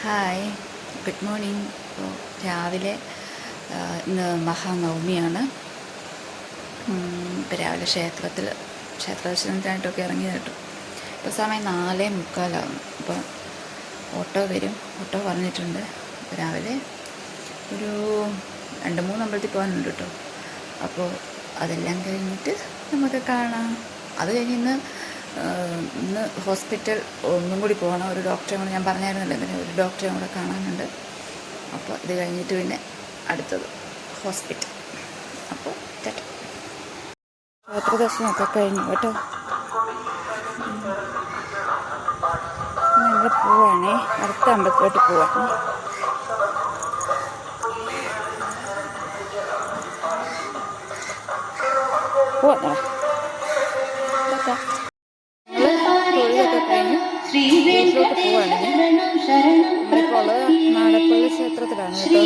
Hi, good morning. ഇപ്പോൾ രാവിലെ ഇന്ന് മഹാനവമിയാണ്. ഇപ്പോൾ രാവിലെ ക്ഷേത്ര ദർശനത്തിനായിട്ടൊക്കെ ഇറങ്ങി കേട്ടു. ഇപ്പോൾ സമയം 4:45. അപ്പോൾ ഓട്ടോ വരും, ഓട്ടോ പറഞ്ഞിട്ടുണ്ട്. അപ്പോൾ രാവിലെ ഒരു 2-3 അമ്പലത്തിൽ പോകാനുണ്ട് കേട്ടോ. അപ്പോൾ അതെല്ലാം കഴിഞ്ഞിട്ട് നമുക്ക് കാണാം. അത് കഴിഞ്ഞ് ഇന്ന് ഹോസ്പിറ്റൽ ഒന്നും കൂടി പോകണം. ഒരു ഡോക്ടറെ കൂടെ ഞാൻ പറഞ്ഞായിരുന്നല്ലോ, എന്തിനും ഒരു ഡോക്ടറെ കൂടെ കാണാനുണ്ട്. അപ്പോൾ ഇത് കഴിഞ്ഞിട്ട് പിന്നെ അടുത്തത് ഹോസ്പിറ്റൽ. അപ്പോൾ ക്ഷേത്ര ദർശനമൊക്കെ കഴിഞ്ഞു കേട്ടോ. ഞങ്ങൾ പോവാണേ, അടുത്ത അമ്പലത്തിലോട്ട് പോവാണേ. പോവാ തൊഴിലൊക്കെ കഴിഞ്ഞു വീട്ടിലോട്ട് പോവാണെങ്കിൽ നമ്മളിപ്പോൾ ഉള്ളത് നാടപ്പള്ളി ക്ഷേത്രത്തിലാണ് കേട്ടോ.